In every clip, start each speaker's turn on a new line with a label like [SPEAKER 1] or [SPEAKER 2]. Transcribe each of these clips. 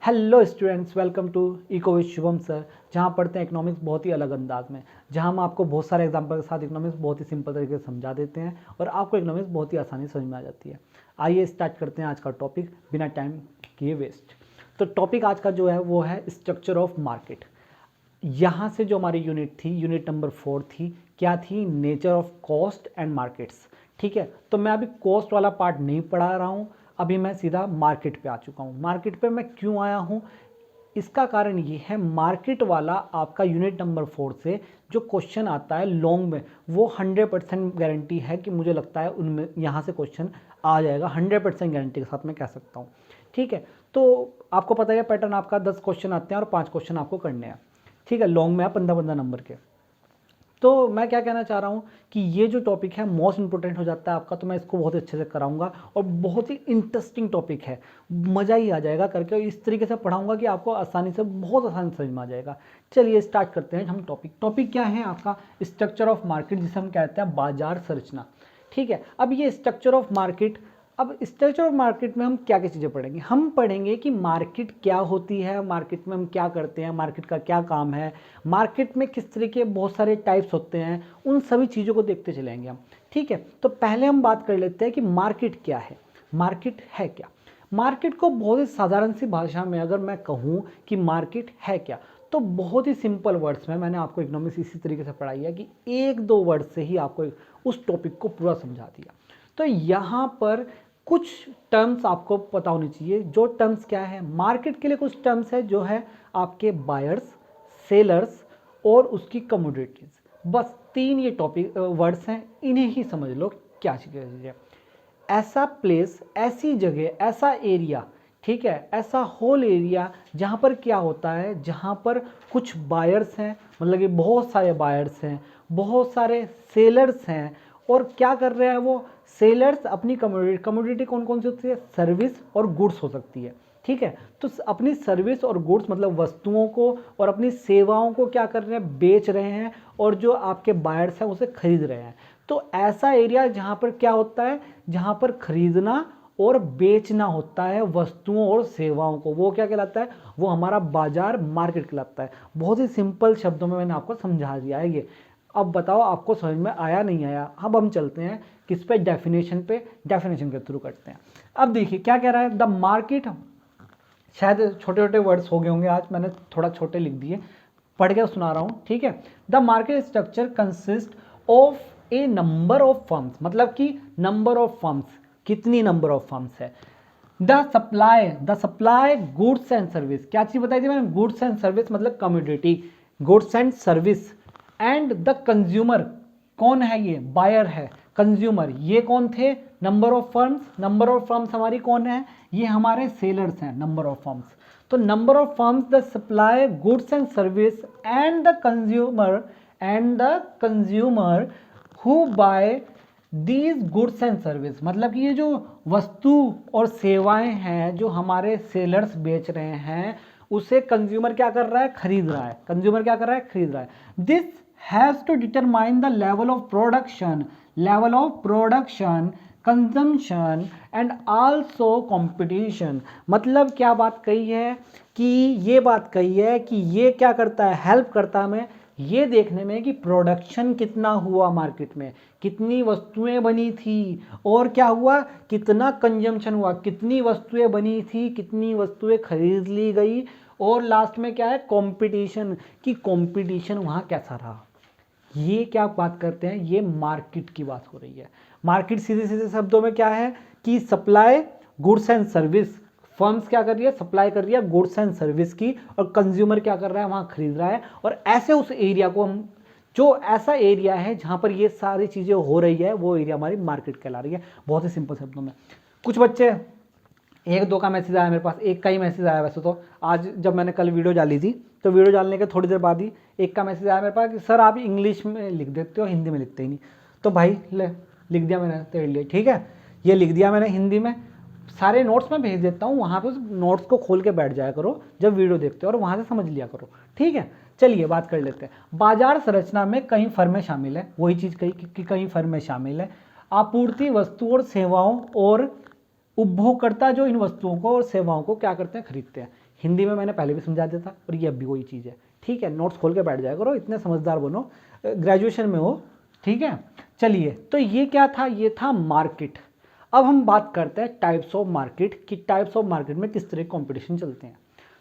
[SPEAKER 1] Hello students, welcome to eco with Shubham sir, जहाँ पढ़ते हैं इकोनॉमिक्स बहुत ही अलग अंदाज में, जहाँ हम आपको बहुत सारे एग्जाम्पल के साथ इकोनॉमिक्स बहुत ही सिंपल तरीके से समझा देते हैं और आपको इकोनॉमिक्स बहुत ही आसानी से समझ में आ जाती है। आइए स्टार्ट करते हैं आज का टॉपिक बिना टाइम किए वेस्ट। तो टॉपिक आज का जो है वो है स्ट्रक्चर ऑफ मार्केट। यहाँ से जो हमारी यूनिट थी, यूनिट नंबर 4 थी, क्या थी? Nature of cost and markets. ठीक है, तो मैं अभी कॉस्ट वाला पार्ट नहीं पढ़ा रहा हूँ, अभी मैं सीधा मार्केट पे आ चुका हूँ। मार्केट पे मैं क्यों आया हूँ? इसका कारण ये है, मार्केट वाला आपका यूनिट नंबर 4 से जो क्वेश्चन आता है लॉन्ग में, वो 100% गारंटी है कि मुझे लगता है उनमें यहाँ से क्वेश्चन आ जाएगा। 100% गारंटी के साथ मैं कह सकता हूँ। ठीक है, तो आपको पता है पैटर्न, आपका 10 क्वेश्चन आते हैं और 5 क्वेश्चन आपको करने हैं। ठीक है, लॉन्ग में 15-15 नंबर के। तो मैं क्या कहना चाह रहा हूँ कि ये जो टॉपिक है मोस्ट इंपॉर्टेंट हो जाता है आपका, तो मैं इसको बहुत अच्छे से कराऊंगा और बहुत ही इंटरेस्टिंग टॉपिक है, मज़ा ही आ जाएगा करके। इस तरीके से पढ़ाऊंगा कि आपको आसानी से, बहुत आसानी से समझ में आ जाएगा। चलिए स्टार्ट करते हैं हम टॉपिक क्या है आपका? स्ट्रक्चर ऑफ मार्केट, जिसे हम कहते हैं बाजार संरचना। ठीक है, अब ये स्ट्रक्चर ऑफ मार्केट, अब स्ट्रक्चर ऑफ मार्केट में हम क्या क्या चीज़ें पढ़ेंगे? हम पढ़ेंगे कि मार्केट क्या होती है, मार्केट में हम क्या करते हैं, मार्केट का क्या काम है, मार्केट में किस तरह के बहुत सारे टाइप्स होते हैं, उन सभी चीज़ों को देखते चलेंगे हम। ठीक है, तो पहले हम बात कर लेते हैं कि मार्केट क्या है। मार्केट है क्या? मार्केट को बहुत ही साधारण सी भाषा में अगर मैं कहूँ कि मार्केट है क्या, तो बहुत ही सिंपल वर्ड्स में, मैंने आपको इकोनॉमिक्स इसी तरीके से पढ़ाई है कि 1-2 वर्ड से ही आपको उस टॉपिक को पूरा समझा दिया। तो यहाँ पर कुछ टर्म्स आपको पता होनी चाहिए। जो टर्म्स क्या है मार्केट के लिए? कुछ टर्म्स है जो है आपके बायर्स, सेलर्स और उसकी कमोडिटीज। बस 3 ये टॉपिक वर्ड्स हैं, इन्हें ही समझ लो क्या चीज़ है। ऐसा प्लेस, ऐसी जगह, ऐसा एरिया, ठीक है, ऐसा होल एरिया जहाँ पर क्या होता है, जहाँ पर कुछ बायर्स हैं, मतलब कि बहुत सारे बायर्स हैं, बहुत सारे सेलर्स हैं, और क्या कर रहे हैं वो सेलर्स? अपनी कमोडिटी कौन कौन सी होती है? सर्विस और गुड्स हो सकती है। ठीक है, तो अपनी सर्विस और गुड्स मतलब वस्तुओं को और अपनी सेवाओं को क्या कर रहे हैं? बेच रहे हैं, और जो आपके बायर्स हैं उसे खरीद रहे हैं। तो ऐसा एरिया जहाँ पर क्या होता है, जहाँ पर खरीदना और बेचना होता है वस्तुओं और सेवाओं को, वो क्या कहलाता है? वो हमारा बाजार, मार्केट कहलाता है। बहुत ही सिंपल शब्दों में मैंने आपको समझा दिया है ये। अब बताओ आपको समझ में आया नहीं आया? अब हम चलते हैं किस पे? डेफिनेशन पे। डेफिनेशन के थ्रू करते हैं। अब देखिए क्या कह रहा है, द मार्केट, शायद छोटे छोटे वर्ड्स हो गए होंगे, आज मैंने थोड़ा छोटे लिख दिए, पढ़ के सुना रहा हूँ। ठीक है, the market structure consist of A number of firms, मतलब कि नंबर ऑफ फर्म्स, कितनी नंबर ऑफ फर्म्स है। The supply goods and service, क्या चीज बताई थी मैंने? गुड्स एंड सर्विस मतलब commodity, goods and service. And the consumer, कौन है ये? बायर है। कंज्यूमर ये कौन थे? Number of firms. Number of firms हमारी कौन है? ये हमारे सेलर्स हैं, नंबर ऑफ फर्म्स। तो number of firms the supply goods and service and the consumer who buy these goods and service, मतलब कि ये जो वस्तु और सेवाएं हैं जो हमारे सेलर्स बेच रहे हैं, उसे कंज्यूमर क्या कर रहा है? खरीद रहा है। कंज्यूमर क्या कर रहा है? खरीद रहा है। This has to determine the level of production, consumption and also competition. मतलब क्या बात कही है कि ये बात कही है कि ये क्या करता है? हेल्प करता है हमें ये देखने में कि प्रोडक्शन कितना हुआ मार्केट में, कितनी वस्तुएं बनी थी, और क्या हुआ? कितना कंजम्पशन हुआ, कितनी वस्तुएं बनी थी, कितनी वस्तुएं खरीद ली गई, और लास्ट में क्या है? कंपटीशन, कि कंपटीशन वहाँ कैसा रहा। ये क्या बात करते हैं? ये मार्केट की बात हो रही है। मार्केट सीधे सीधे शब्दों में क्या है कि supply goods and service, firms क्या कर रही है? सप्लाई कर रही है गुड्स एंड सर्विस की, और कंज्यूमर क्या कर रहा है? वहाँ खरीद रहा है। और ऐसे उस एरिया को हम, जो ऐसा एरिया है जहाँ पर ये सारी चीज़ें हो रही है, वो एरिया हमारी मार्केट कहला रही है। बहुत ही सिंपल शब्दों में। कुछ बच्चे, 1-2 का मैसेज आया मेरे पास, एक का ही मैसेज आया वैसे तो, आज जब मैंने कल वीडियो डाली थी तो वीडियो डालने के थोड़ी देर बाद ही एक का मैसेज आया मेरे पास कि सर आप इंग्लिश में लिख देते हो, हिंदी में लिखते ही नहीं। तो भाई ले, लिख दिया मैंने तेरे लिए। ठीक है, ये लिख दिया मैंने हिंदी में। सारे नोट्स मैं भेज देता हूँ, वहाँ पे उस नोट्स को खोल के बैठ जाया करो जब वीडियो देखते हो, और वहाँ से समझ लिया करो। ठीक है, चलिए बात कर लेते हैं। बाजार संरचना में कई फर्में शामिल है, वही चीज़ कही कि कई फर्में शामिल है। आपूर्ति वस्तु और सेवाओं, और उपभोक्ता जो इन वस्तुओं को और सेवाओं को क्या करते हैं? खरीदते हैं। हिंदी में मैंने पहले भी समझा दिया था और ये अब भी वही चीज़ है, ठीक है। नोट्स खोल के बैठ जाया करो, इतने समझदार बनो, ग्रेजुएशन में हो, ठीक है। चलिए, तो ये क्या था, ये था मार्केट। अब हम बात करते हैं टाइप्स ऑफ मार्केट कि टाइप्स ऑफ मार्केट में किस तरह के कॉम्पिटिशन चलते हैं।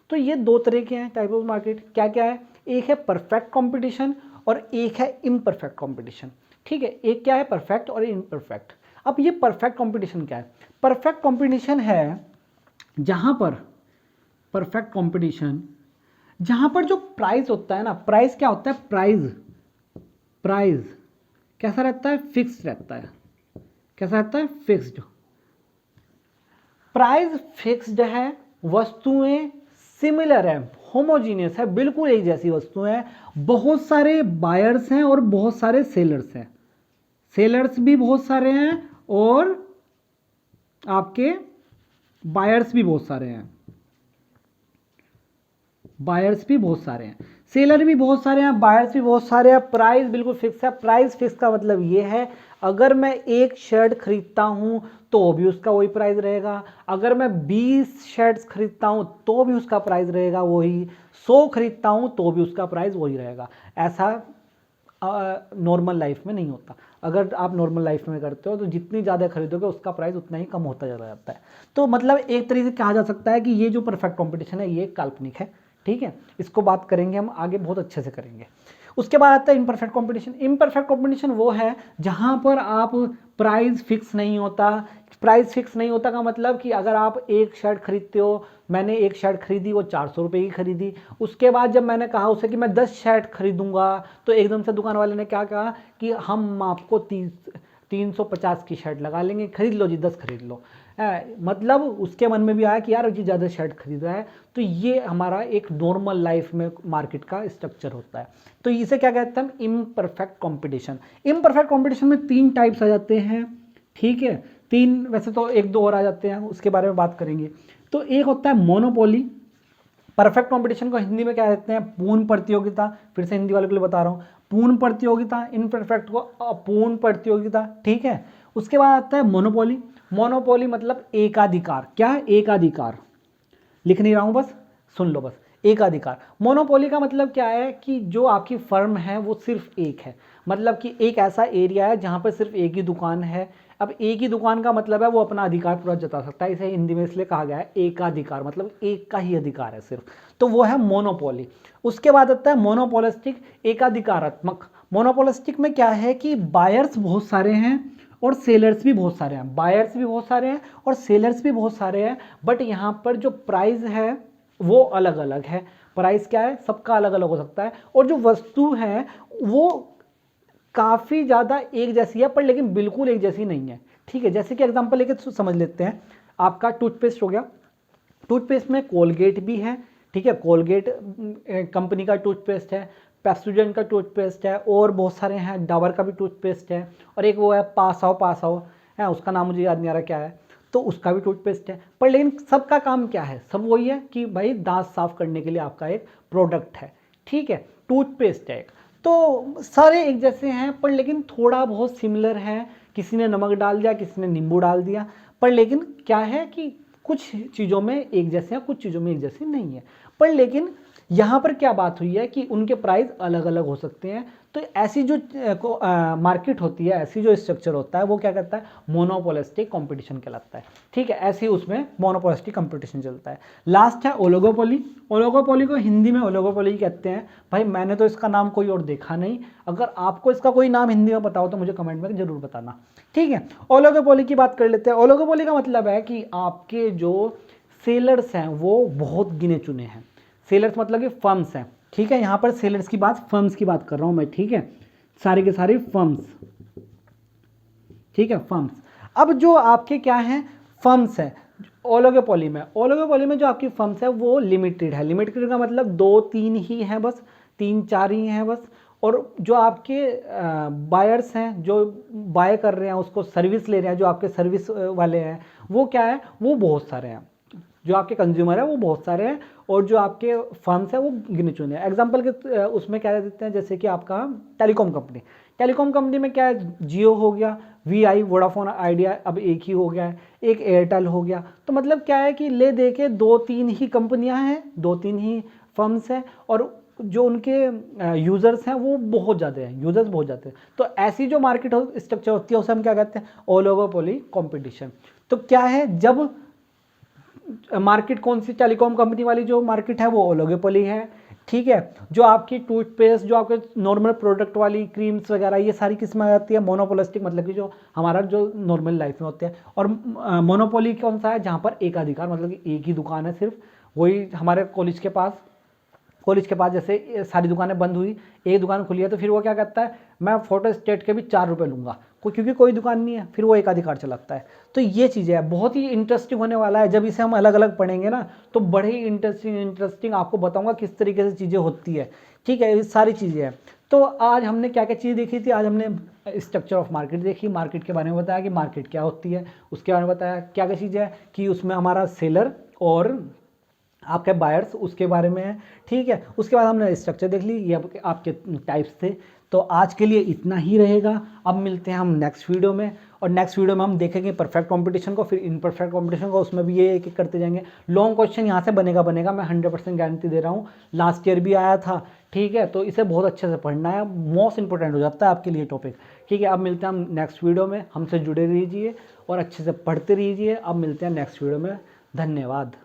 [SPEAKER 1] तो ये दो तरह के हैं टाइप ऑफ मार्केट, क्या क्या है, एक है परफेक्ट कॉम्पिटिशन और एक है इम्परफेक्ट कॉम्पिटिशन, ठीक है। एक क्या है, परफेक्ट और इम्परफेक्ट। अब ये परफेक्ट कॉम्पिटिशन क्या है, परफेक्ट कॉम्पिटिशन है जहां पर, परफेक्ट कॉम्पिटिशन जहां पर जो प्राइस होता है ना, प्राइस क्या होता है, प्राइस कैसा रहता है, फिक्स रहता है। कैसा रहता है, फिक्स्ड। प्राइस फिक्स्ड है, वस्तुएं सिमिलर है, होमोजीनियस है, बिल्कुल एक जैसी वस्तुएं हैं, बहुत सारे बायर्स हैं और बहुत सारे सेलर्स हैं, सेलर्स भी बहुत सारे हैं और आपके बायर्स भी बहुत सारे हैं, बायर्स भी बहुत सारे हैं, सेलर भी बहुत सारे हैं, बायर्स भी बहुत सारे हैं। प्राइस बिल्कुल फिक्स है। प्राइस फिक्स का मतलब ये है, अगर मैं एक शर्ट खरीदता हूं तो भी उसका वही प्राइस रहेगा, अगर मैं 20 शर्ट्स खरीदता हूं तो भी उसका प्राइस रहेगा वही, 100 खरीदता हूं तो भी उसका प्राइस वही रहेगा। ऐसा नॉर्मल लाइफ में नहीं होता। अगर आप नॉर्मल लाइफ में करते हो तो जितनी ज़्यादा खरीदोगे उसका प्राइस उतना ही कम होता चला जाता है। तो मतलब एक तरीके से कहा जा सकता है कि ये जो परफेक्ट कॉम्पिटिशन है ये काल्पनिक है, ठीक है। इसको बात करेंगे हम आगे, बहुत अच्छे से करेंगे। उसके बाद आता है इम्परफेक्ट कॉम्पिटिशन। इम्परफेक्ट कॉम्पिटिशन वो है जहां पर आप प्राइस फिक्स नहीं होता। प्राइस फिक्स नहीं होता का मतलब कि अगर आप एक शर्ट खरीदते हो, मैंने एक शर्ट खरीदी, वो 400 रुपये की खरीदी, उसके बाद जब मैंने कहा उसे कि मैं 10 शर्ट खरीदूंगा तो एकदम से दुकान वाले ने क्या कहा कि हम आपको 350 की शर्ट लगा लेंगे, खरीद लो जी, 10 खरीद लो। मतलब उसके मन में भी आया कि यार जी ज़्यादा शर्ट खरीदा है। तो ये हमारा एक नॉर्मल लाइफ में मार्केट का स्ट्रक्चर होता है। तो इसे क्या कहते हैं, इम्परफेक्ट कंपटीशन। इम्परफेक्ट कंपटीशन में 3 टाइप्स आ जाते हैं, ठीक है। 3, वैसे तो 1-2 और आ जाते हैं, उसके बारे में बात करेंगे। तो एक होता है मोनोपोली। परफेक्ट कंपटीशन को हिंदी में क्या कहते हैं, पूर्ण प्रतियोगिता। फिर से हिंदी वाले के लिए बता रहा हूँ, पूर्ण प्रतियोगिता। इनपरफेक्ट को अपूर्ण प्रतियोगिता, ठीक है। उसके बाद आता है मोनोपोली। मोनोपोली मतलब एकाधिकार। क्या है, एकाधिकार। लिख नहीं रहा हूं, बस सुन लो, बस एकाधिकार। मोनोपोली का मतलब क्या है कि जो आपकी फर्म है वो सिर्फ एक है, मतलब कि एक ऐसा एरिया है जहां पर सिर्फ एक ही दुकान है। अब एक ही दुकान का मतलब है वो अपना अधिकार पूरा जता सकता है। इसे हिंदी में इसलिए कहा गया है एकाधिकार, मतलब एक का ही अधिकार है सिर्फ, तो वो है मोनोपोली। उसके बाद आता है मोनोपोलिस्टिक, एकाधिकारात्मक। मोनोपोलिस्टिक में क्या है कि बायर्स बहुत सारे हैं और सेलर्स भी बहुत सारे हैं, बायर्स भी बहुत सारे हैं और सेलर्स भी बहुत सारे हैं, बट यहाँ पर जो प्राइस है वो अलग अलग है। प्राइस क्या है, सबका अलग अलग हो सकता है, और जो वस्तु है वो काफ़ी ज़्यादा एक जैसी है पर लेकिन बिल्कुल एक जैसी नहीं है, ठीक है। जैसे कि एग्जांपल लेके समझ लेते हैं, आपका टूथपेस्ट हो गया, टूथपेस्ट में कोलगेट भी है, ठीक है, कोलगेट कंपनी का टूथपेस्ट है, पेप्सोडेंट का टूथपेस्ट है, और बहुत सारे हैं, डाबर का भी टूथपेस्ट है, और एक वो है पासाओ है, उसका नाम मुझे याद नहीं आ रहा क्या है, तो उसका भी टूथपेस्ट है। पर लेकिन सबका काम क्या है, सब वही है कि भाई दांत साफ करने के लिए आपका एक प्रोडक्ट है, ठीक है, टूथपेस्ट है एक। तो सारे एक जैसे हैं पर लेकिन थोड़ा बहुत सिमिलर है, किसी ने नमक डाल दिया, किसी ने नींबू डाल दिया, पर लेकिन क्या है कि कुछ चीज़ों में एक जैसे हैं, कुछ चीज़ों में एक जैसे नहीं है। पर लेकिन यहाँ पर क्या बात हुई है कि उनके प्राइस अलग अलग हो सकते हैं। तो ऐसी जो मार्केट होती है, ऐसी जो स्ट्रक्चर होता है वो क्या कहता है, मोनोपोलिस्टिक कंपटीशन कहलाता है, ठीक है। ऐसे ही उसमें मोनोपोलिस्टिक कंपटीशन चलता है। लास्ट है ओलिगोपोली। ओलिगोपोली को हिंदी में ओलिगोपोली कहते हैं। भाई मैंने तो इसका नाम कोई और देखा नहीं, अगर आपको इसका कोई नाम हिंदी में बताओ तो मुझे कमेंट में जरूर बताना, ठीक है। ओलिगोपोली की बात कर लेते हैं। ओलिगोपोली का मतलब है कि आपके जो सेलर्स हैं वो बहुत गिने चुने हैं। सेलर्स मतलब कि फर्म्स हैं, ठीक है। यहाँ पर सेलर्स की बात, फर्म्स की बात कर रहा हूँ मैं, ठीक है, सारे के सारे फर्म्स, ठीक है, फर्म्स। अब जो आपके क्या हैं, फर्म्स हैं ओलिगोपोली में। ओलिगोपोली में जो आपकी फर्म्स है वो लिमिटेड है। लिमिटेड का मतलब 2-3 ही हैं बस, 3-4 ही हैं बस। और जो आपके बायर्स हैं, जो बाय कर रहे हैं, उसको सर्विस ले रहे हैं, जो आपके सर्विस वाले हैं, वो क्या है, वो बहुत सारे हैं, जो आपके कंज्यूमर है वो बहुत सारे हैं और जो आपके फर्म्स हैं वो गिने चुने हैं। एग्जाम्पल के उसमें क्या देते हैं, जैसे कि आपका टेलीकॉम कंपनी में क्या है, जियो हो गया, वीआई वोडाफोन आइडिया अब एक ही हो गया है, एक एयरटेल हो गया। तो मतलब क्या है कि ले दे के 2-3 ही कंपनियां हैं, 2-3 ही फर्म्स हैं और जो उनके यूज़र्स हैं वो बहुत ज़्यादा हैं, यूज़र्स बहुत ज़्यादा हैं। तो ऐसी जो मार्केट स्ट्रक्चर होती है उसे हम क्या कहते हैं, ओलिगोपोली कंपटीशन। तो क्या है, जब मार्केट कौन सी, टेलीकॉम कंपनी वाली जो मार्केट है वो ओलिगोपोली है, ठीक है। जो आपकी टूथपेस्ट, जो आपके नॉर्मल प्रोडक्ट वाली क्रीम्स वगैरह, ये सारी किस में आ जाती है, मोनोपोलिस्टिक, मतलब कि जो हमारा जो नॉर्मल लाइफ में होते हैं। और मोनोपोली कौन सा है, जहाँ पर एकाधिकार, मतलब कि एक ही दुकान है सिर्फ, वही हमारे कॉलेज के पास जैसे सारी दुकानें बंद हुई, एक दुकान खुली है, तो फिर वो क्या कहता है, मैं फोटो स्टेट के भी 4 रुपये लूँगा, क्योंकि कोई दुकान नहीं है, फिर वो एकाधिकार चलाता है। तो ये चीज़ें है, बहुत ही इंटरेस्टिंग होने वाला है। जब इसे हम अलग अलग पढ़ेंगे ना तो बड़े ही इंटरेस्टिंग आपको बताऊंगा किस तरीके से चीज़ें होती है, ठीक है। ये सारी चीज़ें हैं। तो आज हमने क्या क्या चीज़ देखी थी, आज हमने स्ट्रक्चर ऑफ मार्केट देखी, मार्केट के बारे में बताया कि मार्केट क्या होती है, उसके बारे में बताया क्या क्या चीज़ें है कि उसमें हमारा सेलर और आपके बायर्स उसके बारे में है, ठीक है। उसके बाद हमने स्ट्रक्चर देख ली, ये आपके टाइप्स थे। तो आज के लिए इतना ही रहेगा। अब मिलते हैं हम नेक्स्ट वीडियो में, और नेक्स्ट वीडियो में हम देखेंगे परफेक्ट कंपटीशन को, फिर इनपरफेक्ट कंपटीशन को, उसमें भी ये एक एक करते जाएंगे। लॉन्ग क्वेश्चन यहाँ से बनेगा, मैं 100% गारंटी दे रहा हूँ। लास्ट ईयर भी आया था, ठीक है। तो इसे बहुत अच्छे से पढ़ना है, मोस्ट इंपॉर्टेंट हो जाता है आपके लिए टॉपिक, ठीक है। अब मिलते हैं हम नेक्स्ट वीडियो में, हमसे जुड़े रहिए और अच्छे से पढ़ते रहिए। अब मिलते हैं नेक्स्ट वीडियो में, धन्यवाद।